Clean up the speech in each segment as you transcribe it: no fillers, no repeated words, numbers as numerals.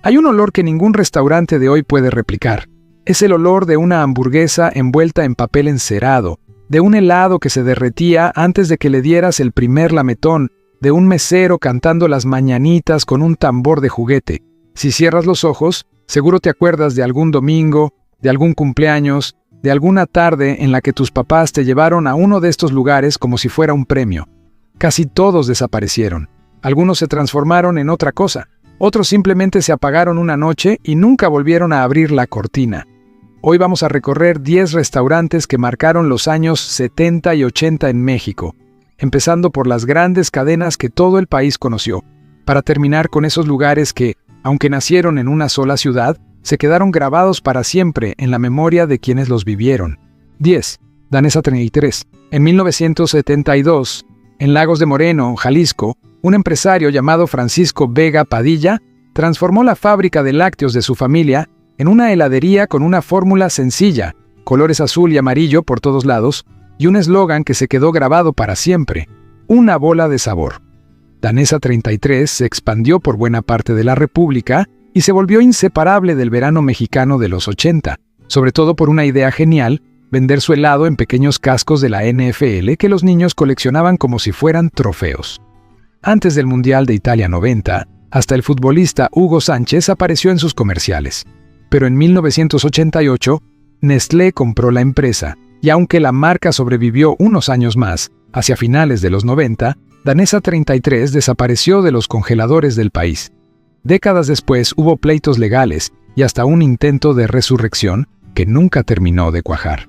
Hay un olor que ningún restaurante de hoy puede replicar. Es el olor de una hamburguesa envuelta en papel encerado, de un helado que se derretía antes de que le dieras el primer lametón, de un mesero cantando las mañanitas con un tambor de juguete. Si cierras los ojos, seguro te acuerdas de algún domingo, de algún cumpleaños, de alguna tarde en la que tus papás te llevaron a uno de estos lugares como si fuera un premio. Casi todos desaparecieron. Algunos se transformaron en otra cosa. Otros simplemente se apagaron una noche y nunca volvieron a abrir la cortina. Hoy vamos a recorrer 10 restaurantes que marcaron los años 70 y 80 en México, empezando por las grandes cadenas que todo el país conoció, para terminar con esos lugares que, aunque nacieron en una sola ciudad, se quedaron grabados para siempre en la memoria de quienes los vivieron. 10. Danesa 33. En 1972, en Lagos de Moreno, Jalisco, un empresario llamado Francisco Vega Padilla transformó la fábrica de lácteos de su familia en una heladería con una fórmula sencilla, colores azul y amarillo por todos lados, y un eslogan que se quedó grabado para siempre: una bola de sabor. Danesa 33 se expandió por buena parte de la República y se volvió inseparable del verano mexicano de los 80, sobre todo por una idea genial: vender su helado en pequeños cascos de la NFL que los niños coleccionaban como si fueran trofeos. Antes del Mundial de Italia 90, hasta el futbolista Hugo Sánchez apareció en sus comerciales. Pero en 1988, Nestlé compró la empresa, y aunque la marca sobrevivió unos años más, hacia finales de los 90, Danesa 33 desapareció de los congeladores del país. Décadas después hubo pleitos legales y hasta un intento de resurrección que nunca terminó de cuajar.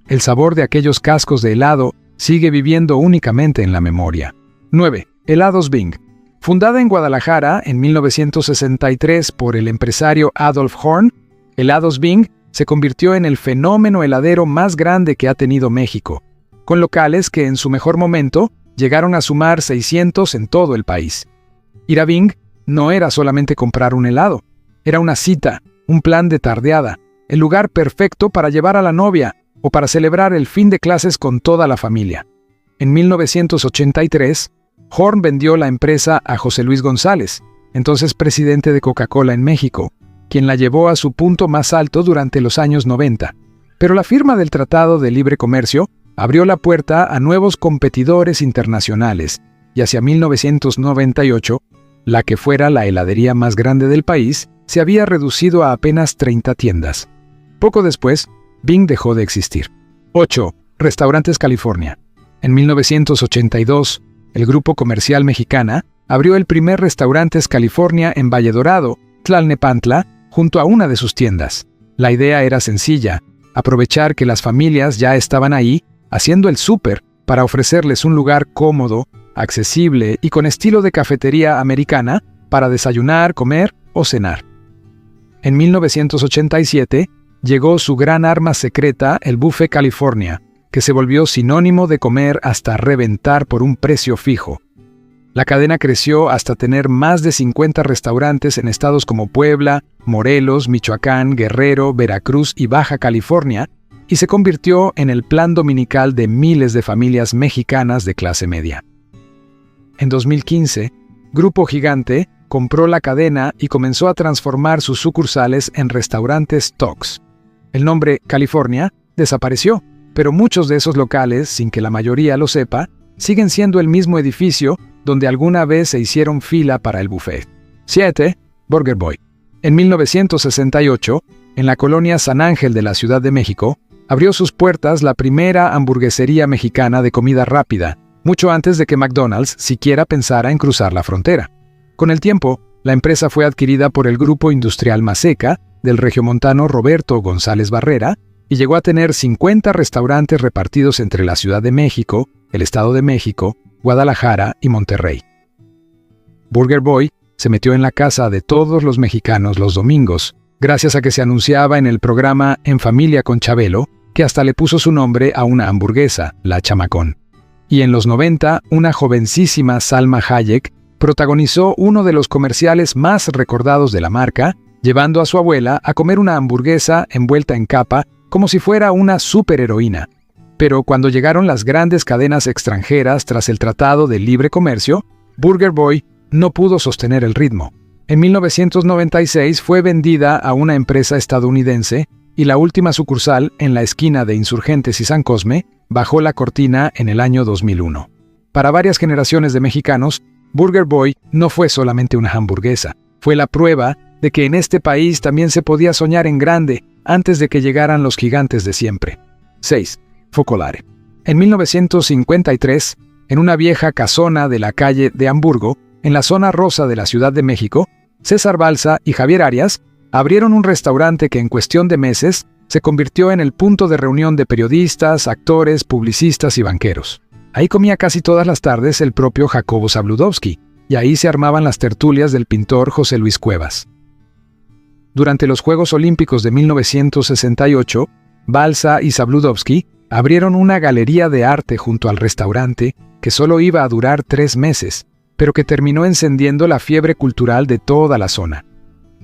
El sabor de aquellos cascos de helado sigue viviendo únicamente en la memoria. 9. Helados Bing. Fundada en Guadalajara en 1963 por el empresario Adolf Horn, Helados Bing se convirtió en el fenómeno heladero más grande que ha tenido México, con locales que en su mejor momento llegaron a sumar 600 en todo el país. Ir a Bing no era solamente comprar un helado, era una cita, un plan de tardeada, el lugar perfecto para llevar a la novia o para celebrar el fin de clases con toda la familia. En 1983, Horn vendió la empresa a José Luis González, entonces presidente de Coca-Cola en México, quien la llevó a su punto más alto durante los años 90. Pero la firma del Tratado de Libre Comercio abrió la puerta a nuevos competidores internacionales, y hacia 1998, la que fuera la heladería más grande del país se había reducido a apenas 30 tiendas. Poco después, Bing dejó de existir. 8. Restaurantes California. En 1982, el grupo comercial Mexicana abrió el primer Restaurantes California en Valle Dorado, Tlalnepantla, junto a una de sus tiendas. La idea era sencilla: aprovechar que las familias ya estaban ahí, haciendo el súper, para ofrecerles un lugar cómodo, accesible y con estilo de cafetería americana para desayunar, comer o cenar. En 1987 llegó su gran arma secreta, el Buffet California, que se volvió sinónimo de comer hasta reventar por un precio fijo. La cadena creció hasta tener más de 50 restaurantes en estados como Puebla, Morelos, Michoacán, Guerrero, Veracruz y Baja California, y se convirtió en el plan dominical de miles de familias mexicanas de clase media. En 2015, Grupo Gigante compró la cadena y comenzó a transformar sus sucursales en restaurantes Tox. El nombre California desapareció, pero muchos de esos locales, sin que la mayoría lo sepa, siguen siendo el mismo edificio donde alguna vez se hicieron fila para el buffet. 7. Burger Boy. En 1968, en la colonia San Ángel de la Ciudad de México, abrió sus puertas la primera hamburguesería mexicana de comida rápida, mucho antes de que McDonald's siquiera pensara en cruzar la frontera. Con el tiempo, la empresa fue adquirida por el grupo industrial Maseca, del regiomontano Roberto González Barrera, y llegó a tener 50 restaurantes repartidos entre la Ciudad de México, el Estado de México, Guadalajara y Monterrey. Burger Boy se metió en la casa de todos los mexicanos los domingos, gracias a que se anunciaba en el programa En Familia con Chabelo, que hasta le puso su nombre a una hamburguesa, la Chamacón. Y en los 90, una jovencísima Salma Hayek protagonizó uno de los comerciales más recordados de la marca, llevando a su abuela a comer una hamburguesa envuelta en capa como si fuera una superheroína. Pero cuando llegaron las grandes cadenas extranjeras tras el Tratado de Libre Comercio, Burger Boy no pudo sostener el ritmo. En 1996 fue vendida a una empresa estadounidense y la última sucursal, en la esquina de Insurgentes y San Cosme, bajó la cortina en el año 2001. Para varias generaciones de mexicanos, Burger Boy no fue solamente una hamburguesa, fue la prueba de que en este país también se podía soñar en grande antes de que llegaran los gigantes de siempre. 6. Focolare. En 1953, en una vieja casona de la calle de Hamburgo, en la zona rosa de la Ciudad de México, César Balsa y Javier Arias abrieron un restaurante que en cuestión de meses se convirtió en el punto de reunión de periodistas, actores, publicistas y banqueros. Ahí comía casi todas las tardes el propio Jacobo Zabludovsky, y ahí se armaban las tertulias del pintor José Luis Cuevas. Durante los Juegos Olímpicos de 1968, Balsa y Zabludovsky abrieron una galería de arte junto al restaurante que solo iba a durar 3 meses, pero que terminó encendiendo la fiebre cultural de toda la zona.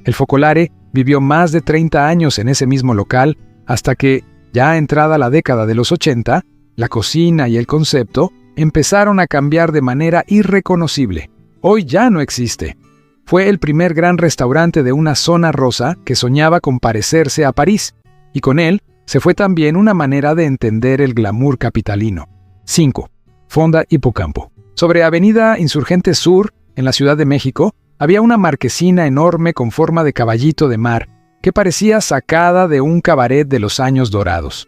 El Focolare vivió más de 30 años en ese mismo local hasta que, ya entrada la década de los 80, la cocina y el concepto empezaron a cambiar de manera irreconocible. Hoy ya no existe. Fue el primer gran restaurante de una zona rosa que soñaba con parecerse a París, y con él se fue también una manera de entender el glamour capitalino. 5. Fonda Hipocampo. Sobre Avenida Insurgentes Sur, en la Ciudad de México, había una marquesina enorme con forma de caballito de mar que parecía sacada de un cabaret de los años dorados.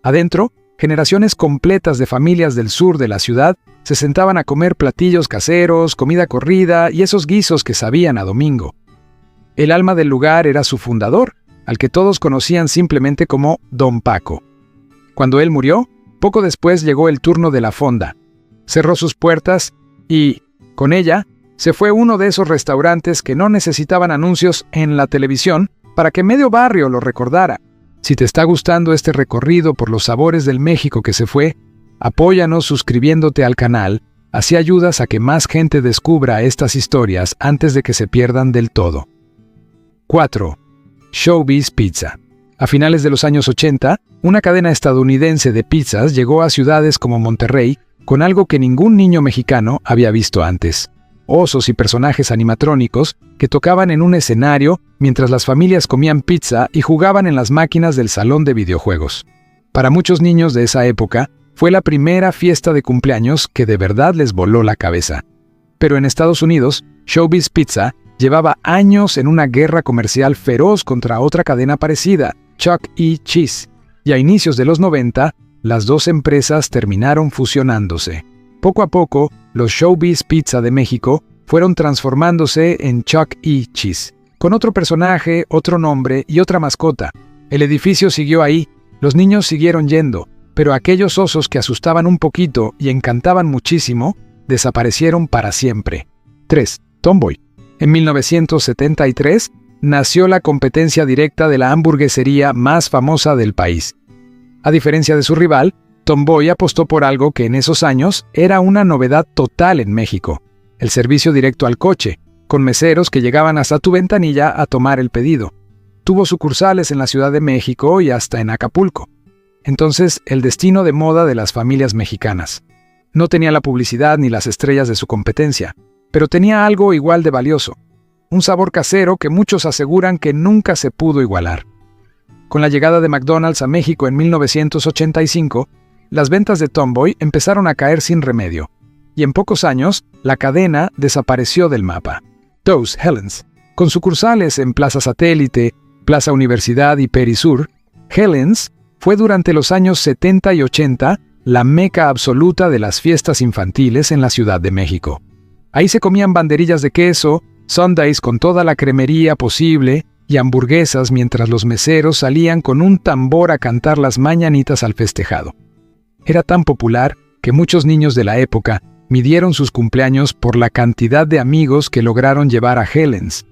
Adentro, generaciones completas de familias del sur de la ciudad se sentaban a comer platillos caseros, comida corrida y esos guisos que sabían a domingo. El alma del lugar era su fundador, al que todos conocían simplemente como Don Paco. Cuando él murió, poco después llegó el turno de la fonda. Cerró sus puertas y, con ella, se fue uno de esos restaurantes que no necesitaban anuncios en la televisión para que medio barrio lo recordara. Si te está gustando este recorrido por los sabores del México que se fue, apóyanos suscribiéndote al canal, así ayudas a que más gente descubra estas historias antes de que se pierdan del todo. 4. Showbiz Pizza. A finales de los años 80, una cadena estadounidense de pizzas llegó a ciudades como Monterrey con algo que ningún niño mexicano había visto antes: osos y personajes animatrónicos que tocaban en un escenario mientras las familias comían pizza y jugaban en las máquinas del salón de videojuegos. Para muchos niños de esa época, fue la primera fiesta de cumpleaños que de verdad les voló la cabeza. Pero en Estados Unidos, Showbiz Pizza llevaba años en una guerra comercial feroz contra otra cadena parecida, Chuck E. Cheese, y a inicios de los 90, las dos empresas terminaron fusionándose. Poco a poco, los Showbiz Pizza de México fueron transformándose en Chuck E. Cheese, con otro personaje, otro nombre y otra mascota. El edificio siguió ahí, los niños siguieron yendo, pero aquellos osos que asustaban un poquito y encantaban muchísimo, desaparecieron para siempre. 3. Tomboy. En 1973, nació la competencia directa de la hamburguesería más famosa del país. A diferencia de su rival, Tomboy apostó por algo que en esos años era una novedad total en México: el servicio directo al coche, con meseros que llegaban hasta tu ventanilla a tomar el pedido. Tuvo sucursales en la Ciudad de México y hasta en Acapulco. Entonces, el destino de moda de las familias mexicanas. No tenía la publicidad ni las estrellas de su competencia, pero tenía algo igual de valioso: un sabor casero que muchos aseguran que nunca se pudo igualar. Con la llegada de McDonald's a México en 1985, las ventas de Tomboy empezaron a caer sin remedio, y en pocos años, la cadena desapareció del mapa. Toast Helens. Con sucursales en Plaza Satélite, Plaza Universidad y Perisur, Helens fue durante los años 70 y 80 la meca absoluta de las fiestas infantiles en la Ciudad de México. Ahí se comían banderillas de queso, sundaes con toda la cremería posible y hamburguesas mientras los meseros salían con un tambor a cantar las mañanitas al festejado. Era tan popular que muchos niños de la época midieron sus cumpleaños por la cantidad de amigos que lograron llevar a Helens.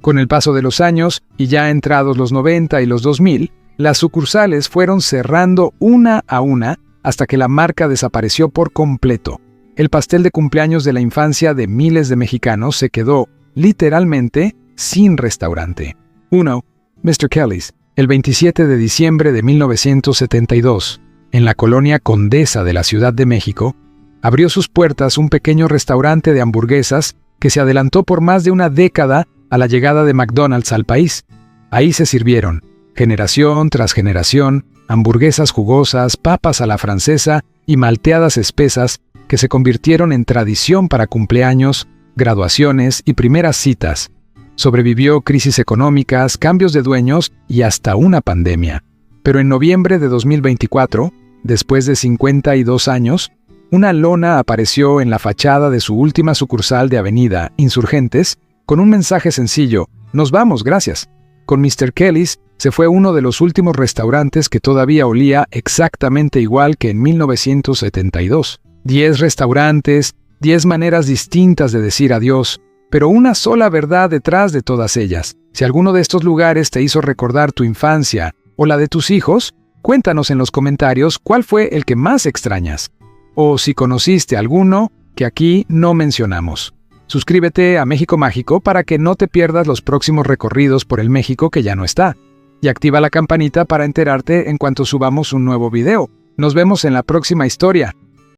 Con el paso de los años, y ya entrados los 90 y los 2000, las sucursales fueron cerrando una a una hasta que la marca desapareció por completo. El pastel de cumpleaños de la infancia de miles de mexicanos se quedó, literalmente, sin restaurante. 1. Mr. Kelly's. El 27 de diciembre de 1972, en la colonia Condesa de la Ciudad de México, abrió sus puertas un pequeño restaurante de hamburguesas que se adelantó por más de una década a la llegada de McDonald's al país. Ahí se sirvieron, generación tras generación, hamburguesas jugosas, papas a la francesa y malteadas espesas que se convirtieron en tradición para cumpleaños, graduaciones y primeras citas. Sobrevivió crisis económicas, cambios de dueños y hasta una pandemia. Pero en noviembre de 2024, después de 52 años, una lona apareció en la fachada de su última sucursal de Avenida Insurgentes con un mensaje sencillo: «Nos vamos, gracias». Con Mr. Kelly's se fue uno de los últimos restaurantes que todavía olía exactamente igual que en 1972. 10 restaurantes, 10 maneras distintas de decir adiós, pero una sola verdad detrás de todas ellas. Si alguno de estos lugares te hizo recordar tu infancia o la de tus hijos, cuéntanos en los comentarios cuál fue el que más extrañas. O si conociste alguno que aquí no mencionamos. Suscríbete a México Mágico para que no te pierdas los próximos recorridos por el México que ya no está. Y activa la campanita para enterarte en cuanto subamos un nuevo video. Nos vemos en la próxima historia.